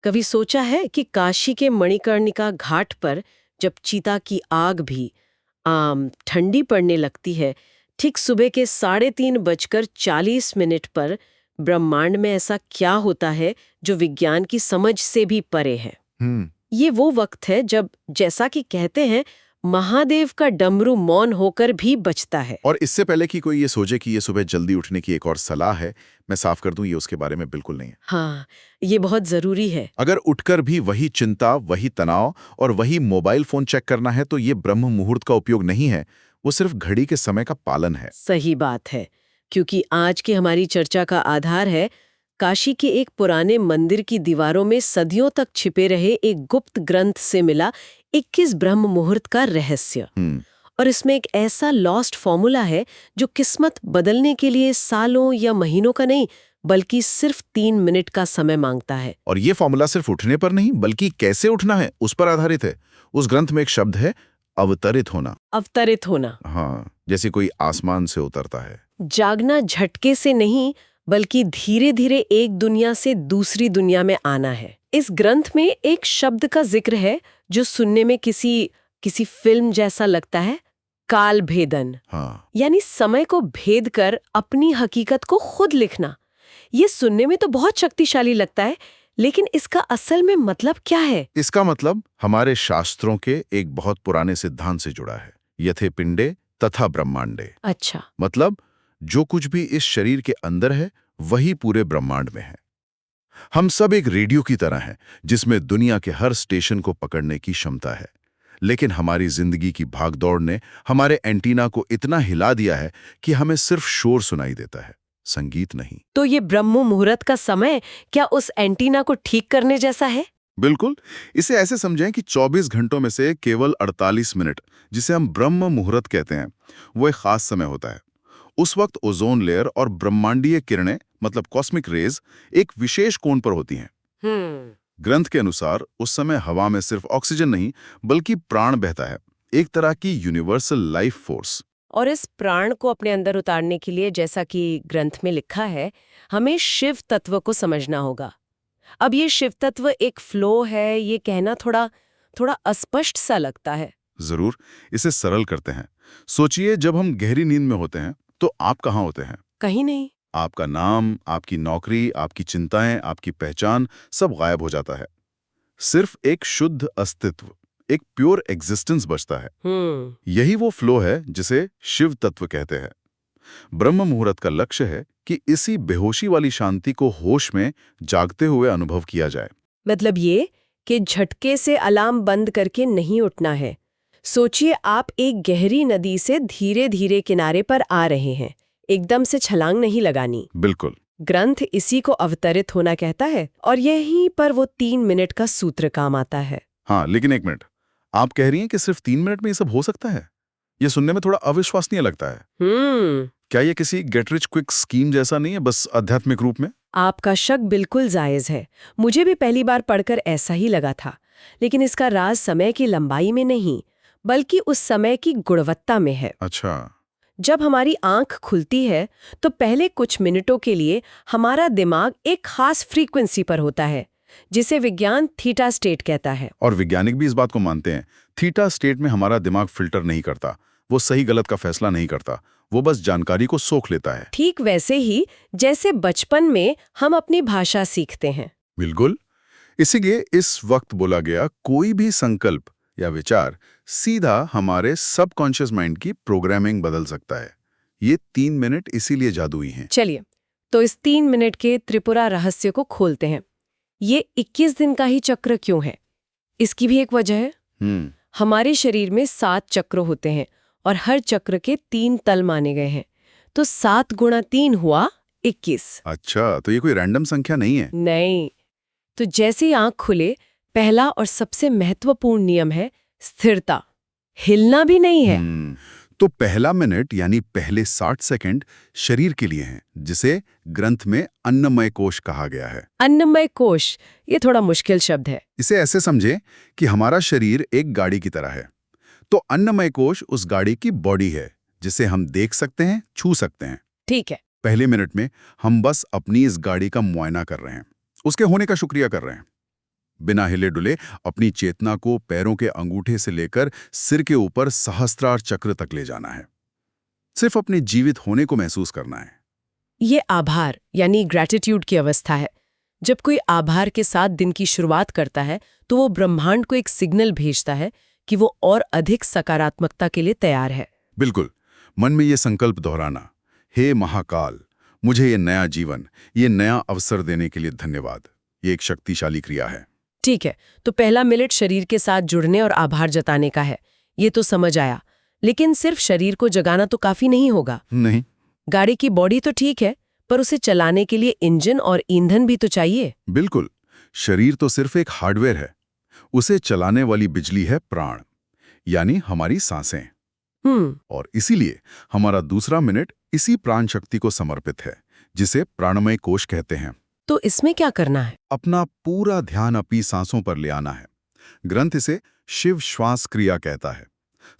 कभी सोचा है कि काशी के मणिकर्णिका घाट पर जब चीता की आग भी ठंडी पड़ने लगती है, ठीक सुबह के 3:30 पर ब्रह्मांड में ऐसा क्या होता है जो विज्ञान की समझ से भी परे है। ये वो वक्त है जब, जैसा कि कहते हैं, महादेव का डमरू मौन होकर भी बजता है। और इससे पहले कि कोई ये सोचे कि ये सुबह जल्दी उठने की एक और सलाह है, मैं साफ कर दूं, ये उसके बारे में बिल्कुल नहीं है। हाँ, ये बहुत जरूरी है। अगर उठकर भी वही चिंता, वही तनाव और वही मोबाइल फोन चेक करना है तो ये ब्रह्म मुहूर्त का उपयोग नहीं है, वो सिर्फ घड़ी के समय का पालन है। सही बात है, क्योंकि आज की हमारी चर्चा का आधार है काशी के एक पुराने मंदिर की दीवारों में सदियों तक छिपे रहे एक गुप्त ग्रंथ से मिला 21 ब्रह्म मुहूर्त का रहस्य। और इसमें एक ऐसा लॉस्ट फॉर्मूला है जो किस्मत बदलने के लिए सालों या महीनों का नहीं, बल्कि सिर्फ 3 मिनट का समय मांगता है। और ये फॉर्मूला सिर्फ उठने पर नहीं, बल्कि कैसे उठना है उस पर आधारित है। उस ग्रंथ में एक शब्द है, अवतरित होना। अवतरित होना, हाँ, जैसे कोई आसमान से उतरता है। जागना झटके से नहीं, बल्कि धीरे धीरे एक दुनिया से दूसरी दुनिया में आना है। इस ग्रंथ में एक शब्द का जिक्र है जो सुनने में किसी फिल्म जैसा लगता है, काल भेदन। हाँ। यानी समय को भेद कर अपनी हकीकत को खुद लिखना। ये सुनने में तो बहुत शक्तिशाली लगता है, लेकिन इसका असल में मतलब क्या है? इसका मतलब हमारे शास्त्रों के एक बहुत पुराने सिद्धांत से जुड़ा है, यथे पिंडे तथा ब्रह्मांडे। अच्छा। मतलब जो कुछ भी इस शरीर के अंदर है वही पूरे ब्रह्मांड में है। हम सब एक रेडियो की तरह हैं जिसमें दुनिया के हर स्टेशन को पकड़ने की क्षमता है, लेकिन हमारी जिंदगी की भागदौड़ ने हमारे एंटीना को इतना हिला दिया है कि हमें सिर्फ शोर सुनाई देता है, संगीत नहीं। तो ये ब्रह्म मुहूर्त का समय क्या उस एंटीना को ठीक करने जैसा है? बिल्कुल। इसे ऐसे समझें कि 24 घंटों में से केवल 48 मिनट, जिसे हम ब्रह्म मुहूर्त कहते हैं, वो एक खास समय होता है। उस वक्त ओजोन लेयर और ब्रह्मांडीय किरणें, मतलब कॉस्मिक रेज, एक विशेष कोण पर होती हैं। ग्रंथ के अनुसार उस समय हवा में सिर्फ ऑक्सीजन नहीं, बल्कि प्राण बहता है, एक तरह की यूनिवर्सल लाइफ फोर्स। और इस प्राण को अपने अंदर उतारने के लिए, जैसा कि ग्रंथ में लिखा है, हमें शिव तत्व को समझना होगा। अब ये शिव तत्व एक फ्लो है, ये कहना थोड़ा अस्पष्ट सा लगता है। जरूर, इसे सरल करते हैं। सोचिए, जब हम गहरी नींद में होते हैं तो आप कहाँ होते हैं? कहीं नहीं। आपका नाम, आपकी नौकरी, आपकी चिंताएं, आपकी पहचान, सब गायब हो जाता है। सिर्फ एक शुद्ध अस्तित्व, एक प्योर एग्जिस्टेंस बचता है। यही वो फ्लो है जिसे शिव तत्व कहते हैं। ब्रह्म मुहूर्त का लक्ष्य है कि इसी बेहोशी वाली शांति को होश में जागते हुए अनुभव किया जाए। मतलब ये कि झटके से अलार्म बंद करके नहीं उठना है। सोचिए, आप एक गहरी नदी से धीरे धीरे किनारे पर आ रहे हैं, एकदम से छलांग नहीं लगानी। बिल्कुल। ग्रंथ इसी को अवतरित होना कहता है, और यहीं पर वो 3 मिनट का सूत्र काम आता है। हाँ, लेकिन एक मिनट, आप कह रही हैं कि सिर्फ 3 मिनट में ये सब हो सकता है? ये सुनने में थोड़ा अविश्वसनीय लगता है। क्या ये किसी गेट रिच क्विक स्कीम जैसा नहीं है, बस आध्यात्मिक रूप में? आपका शक बिल्कुल जायज है। मुझे भी पहली बार पढ़कर ऐसा ही लगा था, लेकिन इसका राज समय की लंबाई में नहीं, बल्कि उस समय की गुणवत्ता में है। अच्छा। जब हमारी आंख खुलती है तो पहले कुछ मिनटों के लिए हमारा दिमाग एक खास फ्रीक्वेंसी पर होता है, जिसे विज्ञान थीटा स्टेट कहता है। और वैज्ञानिक भी इस बात को मानते हैं। थीटा स्टेट में हमारा दिमाग फिल्टर नहीं करता, वो सही गलत का फैसला नहीं करता, वो बस जानकारी को सोख लेता है। ठीक वैसे ही जैसे बचपन में हम अपनी भाषा सीखते हैं। बिल्कुल। इसीलिए इस वक्त बोला गया कोई भी संकल्प या विचार सीधा हमारे सबकॉन्शियस माइंड की प्रोग्रामिंग बदल सकता है। ये 3 मिनट इसीलिए जादुई हैं। चलिए, तो इस 3 मिनट के त्रिपुरा रहस्य को खोलते हैं। ये 21 दिन का ही चक्र क्यों है? इसकी भी एक वजह है। हमारे शरीर में 7 चक्र होते हैं और हर चक्र के 3 तल माने गए हैं, तो 7 गुणा 3 हुआ 21। अच्छा, तो ये कोई रैंडम संख्या नहीं है? नहीं। तो जैसे ही आंख खुले, पहला और सबसे महत्वपूर्ण नियम है स्थिरता। हिलना भी नहीं है। तो पहला मिनट यानी पहले 60 सेकंड शरीर के लिए हैं, जिसे ग्रंथ में अन्नमय कोश कहा गया है। अन्नमय कोश, ये थोड़ा मुश्किल शब्द है। इसे ऐसे समझे कि हमारा शरीर एक गाड़ी की तरह है, तो अन्नमय कोश उस गाड़ी की बॉडी है, जिसे हम देख सकते हैं, छू सकते हैं। ठीक है। पहले मिनट में हम बस अपनी इस गाड़ी का मुआयना कर रहे हैं, उसके होने का शुक्रिया कर रहे हैं। बिना हिले डुले अपनी चेतना को पैरों के अंगूठे से लेकर सिर के ऊपर सहस्त्रार चक्र तक ले जाना है। सिर्फ अपने जीवित होने को महसूस करना है। ये आभार यानी ग्रैटिट्यूड की अवस्था है। जब कोई आभार के साथ दिन की शुरुआत करता है तो वो ब्रह्मांड को एक सिग्नल भेजता है कि वो और अधिक सकारात्मकता के लिए तैयार है। बिल्कुल, मन में ये संकल्प दोहराना, हे महाकाल, मुझे ये नया जीवन, ये नया अवसर देने के लिए धन्यवाद। ये एक शक्तिशाली क्रिया है। ठीक है, तो पहला मिनट शरीर के साथ जुड़ने और आभार जताने का है, ये तो समझ आया। लेकिन सिर्फ शरीर को जगाना तो काफी नहीं होगा। नहीं। गाड़ी की बॉडी तो ठीक है, पर उसे चलाने के लिए इंजन और ईंधन भी तो चाहिए। बिल्कुल, शरीर तो सिर्फ एक हार्डवेयर है। उसे चलाने वाली बिजली है प्राण, यानी हमारी सांसें। और इसीलिए हमारा दूसरा मिनट इसी प्राण शक्ति को समर्पित है, जिसे प्राणमय कोश कहते हैं। तो इसमें क्या करना है? अपना पूरा ध्यान अपनी सांसों पर ले आना है। ग्रंथ इसे शिव श्वास क्रिया कहता है।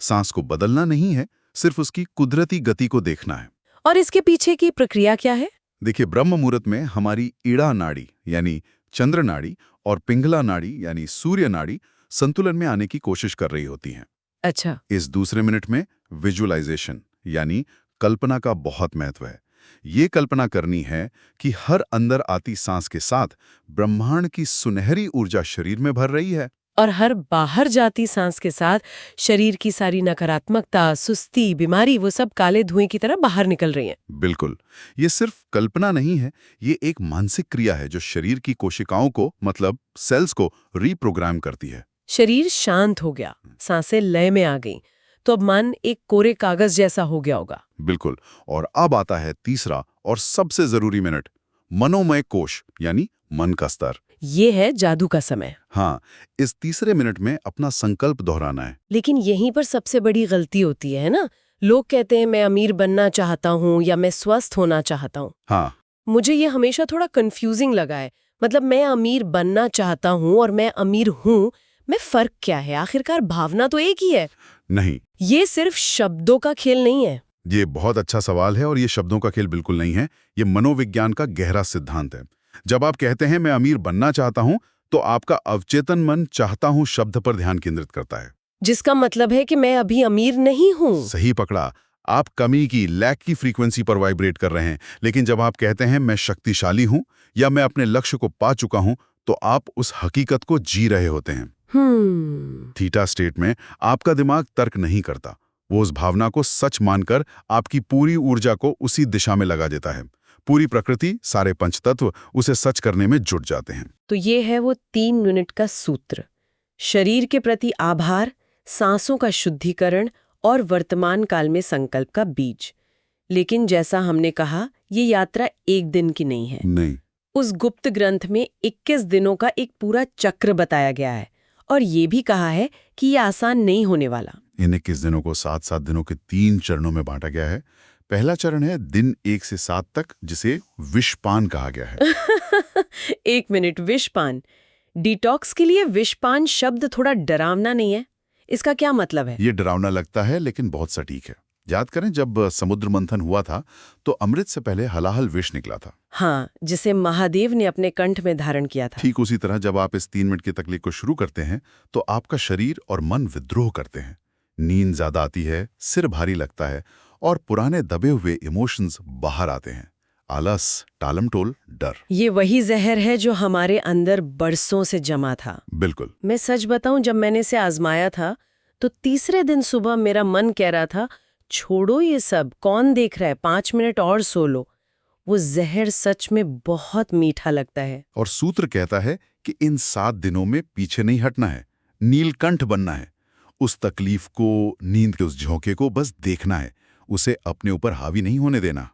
सांस को बदलना नहीं है, सिर्फ उसकी कुदरती गति को देखना है। और इसके पीछे की प्रक्रिया क्या है? देखिए, ब्रह्म मुहूर्त में हमारी ईड़ा नाड़ी यानी चंद्र नाड़ी और पिंगला नाड़ी यानी सूर्य नाड़ी संतुलन में आने की कोशिश कर रही होती हैं। अच्छा। इस दूसरे मिनट में विजुअलाइजेशन यानी कल्पना का बहुत महत्व है। ये कल्पना करनी है कि हर अंदर आती सांस के साथ ब्रह्मांड की सुनहरी ऊर्जा शरीर में भर रही है, और हर बाहर जाती सांस के साथ शरीर की सारी नकारात्मकता, सुस्ती, बीमारी वो सब काले धुएं की तरह बाहर निकल रही हैं। बिल्कुल, ये सिर्फ कल्पना नहीं है, ये एक मानसिक क्रिया है जो शरीर की कोशिकाओं को, मतलब सेल्स को रीप्रोग्राम करती है। शरीर शांत हो गया, सांसें लय में आ गईं, तो अब मन एक कोरे कागज जैसा हो गया होगा। बिल्कुल, और अब आता है तीसरा और सबसे जरूरी मिनट, मनोमय कोश यानी मन का स्तर। ये है जादू का समय। हाँ, इस तीसरे मिनट में अपना संकल्प दोहराना है। लेकिन यहीं पर सबसे बड़ी गलती होती है ना? लोग कहते हैं मैं अमीर बनना चाहता हूँ या मैं स्वस्थ होना चाहता हूँ। हाँ, मुझे ये हमेशा थोड़ा कंफ्यूजिंग लगा है। मतलब मैं अमीर बनना चाहता हूँ और मैं अमीर हूँ, में फर्क क्या है? आखिरकार भावना तो एक ही है। नहीं, ये सिर्फ शब्दों का खेल नहीं है। ये बहुत अच्छा सवाल है और ये शब्दों का खेल बिल्कुल नहीं है। ये मनोविज्ञान का गहरा सिद्धांत है। जब आप कहते हैं मैं अमीर बनना चाहता हूं, तो आपका अवचेतन मन चाहता हूं शब्द पर ध्यान केंद्रित करता है, जिसका मतलब है कि मैं अभी अमीर नहीं हूं। सही पकड़ा, आप कमी की, लैक की फ्रीक्वेंसी पर वाइब्रेट कर रहे हैं। लेकिन जब आप कहते हैं मैं शक्तिशाली हूं या मैं अपने लक्ष्य को पा चुका हूं, तो आप उस हकीकत को जी रहे होते हैं। थीटा स्टेट में आपका दिमाग तर्क नहीं करता, वो उस भावना को सच मानकर आपकी पूरी ऊर्जा को उसी दिशा में लगा देता है। पूरी प्रकृति, सारे पंचतत्व उसे सच करने में जुट जाते हैं। तो ये है वो 3 मिनट का सूत्र। शरीर के प्रति आभार, सांसों का शुद्धिकरण और वर्तमान काल में संकल्प का बीज। लेकिन जैसा हमने कहा, ये यात्रा एक दिन की नहीं है। नहीं, उस गुप्त ग्रंथ में 21 दिनों का एक पूरा चक्र बताया गया है और ये भी कहा है कि ये आसान नहीं होने वाला। इन 21 दिनों को 7-7 दिनों के 3 चरणों में बांटा गया है। पहला चरण है दिन 1 से 7 तक, जिसे विषपान कहा गया है। 1 मिनट, विषपान। डिटॉक्स के लिए विषपान शब्द थोड़ा डरावना नहीं है? इसका क्या मतलब है? ये डरावना लगता है, लेकिन बहुत सटीक है। याद करें, जब समुद्र मंथन हुआ था तो अमृत से पहले हलाहल विष निकला था। हाँ, जिसे महादेव ने अपने कंठ में धारण किया था। ठीक उसी तरह जब आप इस 3 मिनट की तकलीफ को शुरू करते हैं, तो आपका शरीर और मन विद्रोह करते हैं। नींद ज्यादा आती है, सिर भारी लगता है और पुराने दबे हुए इमोशंस बाहर आते हैं। आलस, टालमटोल, डर। ये वही जहर है जो हमारे अंदर बरसों से जमा था। बिल्कुल। मैं सच बताऊं, जब मैंने इसे आजमाया था तो तीसरे दिन सुबह मेरा मन कह रहा था, छोड़ो ये सब, कौन देख रहा है, 5 मिनट और सो लो। वो जहर सच में बहुत मीठा लगता है। और सूत्र कहता है कि इन 7 दिनों में पीछे नहीं हटना है, नीलकंठ बनना है। उस तकलीफ को, नींद के उस झोंके को बस देखना है, उसे अपने ऊपर हावी नहीं होने देना।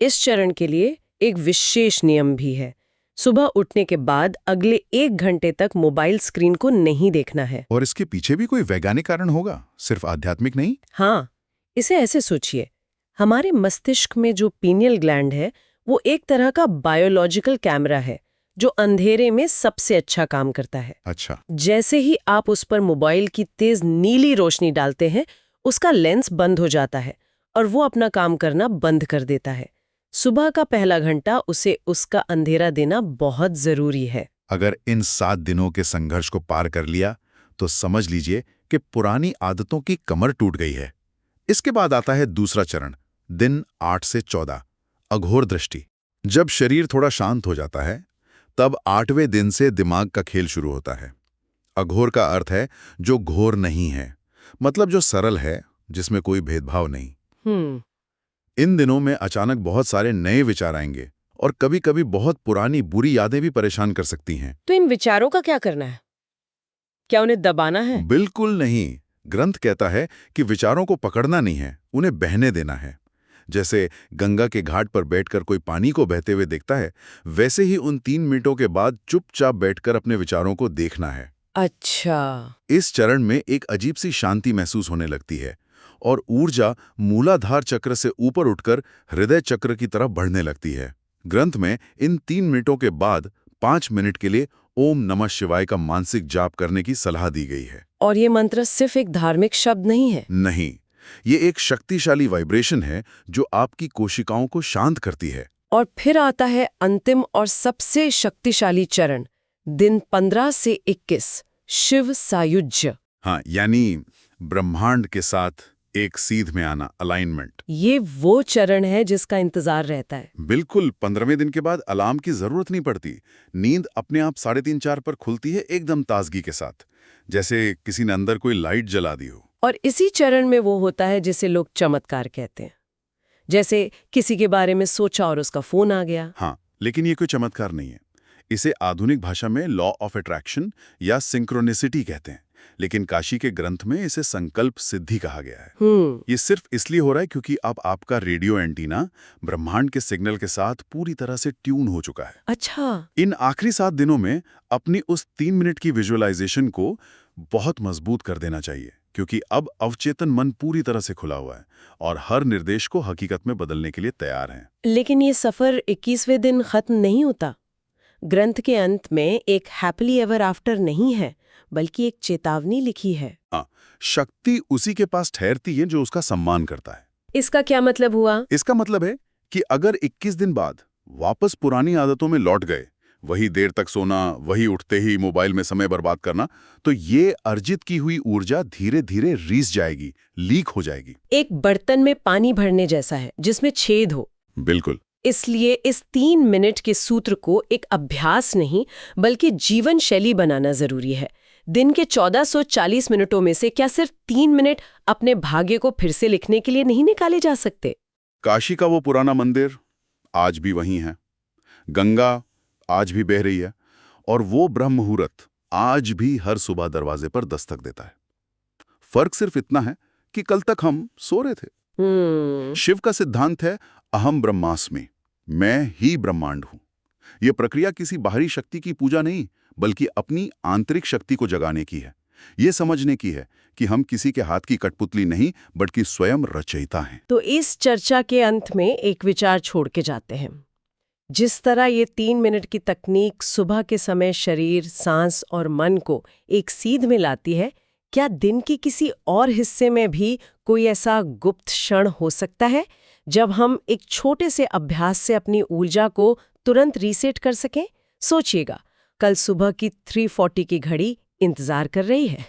इस चरण के लिए एक विशेष नियम भी है। सुबह उठने के बाद अगले 1 घंटे तक मोबाइल स्क्रीन को नहीं देखना है। और इसके पीछे भी कोई वैज्ञानिक कारण होगा, सिर्फ आध्यात्मिक नहीं। हाँ, इसे ऐसे सोचिए, हमारे मस्तिष्क में जो पीनियल ग्लैंड है, वो एक तरह का बायोलॉजिकल कैमरा है जो अंधेरे में सबसे अच्छा काम करता है। अच्छा। जैसे ही आप उस पर मोबाइल की तेज नीली रोशनी डालते हैं, उसका लेंस बंद हो जाता है और वो अपना काम करना बंद कर देता है। सुबह का पहला घंटा उसे उसका अंधेरा देना बहुत जरूरी है। अगर इन 7 दिनों के संघर्ष को पार कर लिया तो समझ लीजिए कि पुरानी आदतों की कमर टूट गई है। इसके बाद आता है दूसरा चरण, दिन 8 से 14, अघोर दृष्टि। जब शरीर थोड़ा शांत हो जाता है तब 8वें दिन से दिमाग का खेल शुरू होता है। अघोर का अर्थ है जो घोर नहीं है, मतलब जो सरल है, जिसमें कोई भेदभाव नहीं। इन दिनों में अचानक बहुत सारे नए विचार आएंगे और कभी-कभी बहुत पुरानी बुरी यादें भी परेशान कर सकती हैं। तो इन विचारों का क्या करना है? क्या उन्हें दबाना है? बिल्कुल नहीं। ग्रंथ कहता है कि विचारों को पकड़ना नहीं है, उन्हें बहने देना है। जैसे गंगा के घाट पर बैठकर कोई पानी को बहते हुए देखता है, वैसे ही उन 3 मिनटों के बाद चुपचाप बैठकर अपने विचारों को देखना है। अच्छा। इस चरण में एक अजीब सी शांति महसूस होने लगती है और ऊर्जा मूलाधार चक्र से ऊपर उठकर हृदय चक्र की तरफ बढ़ने लगती है। ग्रंथ में इन 3 मिनटों के बाद 5 मिनट के लिए ओम नमः शिवाय का मानसिक जाप करने की सलाह दी गई है। और ये मंत्र सिर्फ एक धार्मिक शब्द नहीं है। नहीं, ये एक शक्तिशाली वाइब्रेशन है जो आपकी कोशिकाओं को शांत करती है। और फिर आता है अंतिम और सबसे शक्तिशाली चरण, दिन 15 से 21, शिव सायुज्य। हाँ, यानी ब्रह्मांड के साथ एक सीध में आना, अलाइनमेंट। ये वो चरण है जिसका इंतजार रहता है। बिल्कुल, 15वें दिन के बाद अलार्म की जरूरत नहीं पड़ती। नींद अपने आप 3:30-4 पर खुलती है, एकदम ताजगी के साथ, जैसे किसी ने अंदर कोई लाइट जला दी हो। और इसी चरण में वो होता है जिसे लोग चमत्कार कहते हैं। जैसे किसी के बारे में सोचा और उसका फोन आ गया। हाँ, लेकिन ये कोई चमत्कार नहीं है। इसे आधुनिक भाषा में लॉ ऑफ अट्रैक्शन या सिंक्रोनिसिटी कहते हैं, लेकिन काशी के ग्रंथ में इसे संकल्प सिद्धि कहा गया है। ये सिर्फ इसलिए हो रहा है क्योंकि अब आपका रेडियो एंटीना ब्रह्मांड के सिग्नल के साथ पूरी तरह से ट्यून हो चुका है। अच्छा। इन आखिरी 7 दिनों में अपनी उस 3 मिनट की विजुअलाइजेशन को बहुत मजबूत कर देना चाहिए, क्योंकि अब अवचेतन मन पूरी तरह से खुला हुआ है और हर निर्देश को हकीकत में बदलने के लिए तैयार है। लेकिन ये सफर 21वें दिन खत्म नहीं होता। ग्रंथ के अंत में एक हैप्पीली एवर आफ्टर नहीं है, बल्कि एक चेतावनी लिखी है। हाँ, शक्ति उसी के पास ठहरती है जो उसका सम्मान करता है। इसका क्या मतलब हुआ? इसका मतलब है कि अगर 21 दिन बाद वापस पुरानी आदतों में लौट गए, वही देर तक सोना, वही उठते ही मोबाइल में समय बर्बाद करना, तो ये अर्जित की हुई ऊर्जा धीरे धीरे रीस जाएगी, लीक हो जाएगी। एक बर्तन में पानी भरने जैसा है जिसमें छेद हो। बिल्कुल। इसलिए इस 3 मिनट के सूत्र को एक अभ्यास नहीं बल्कि जीवन शैली बनाना जरूरी है। दिन के 1440 मिनटों में से क्या सिर्फ 3 मिनट अपने भाग्य को फिर से लिखने के लिए नहीं निकाले जा सकते? काशी का वो पुराना मंदिर आज भी वहीं है, गंगा आज भी बह रही है और वो ब्रह्म मुहूर्त आज भी हर सुबह दरवाजे पर दस्तक देता है। फर्क सिर्फ इतना है कि कल तक हम सो रहे थे। शिव का सिद्धांत है अहम ब्रह्मास्मि, मैं ही ब्रह्मांड हूं। यह प्रक्रिया किसी बाहरी शक्ति की पूजा नहीं, बल्कि अपनी आंतरिक शक्ति को जगाने की है। ये समझने की है कि हम किसी के हाथ की कठपुतली नहीं, बल्कि स्वयं रचयिता हैं। तो इस चर्चा के अंत में एक विचार छोड़ के जाते हैं। जिस तरह ये 3 मिनट की तकनीक सुबह के समय शरीर, सांस और मन को एक सीध में लाती है, क्या दिन के किसी और हिस्से में भी कोई ऐसा गुप्त क्षण हो सकता है जब हम एक छोटे से अभ्यास से अपनी ऊर्जा को तुरंत रीसेट कर सकें? सोचिएगा, कल सुबह की 3:40 की घड़ी इंतजार कर रही है।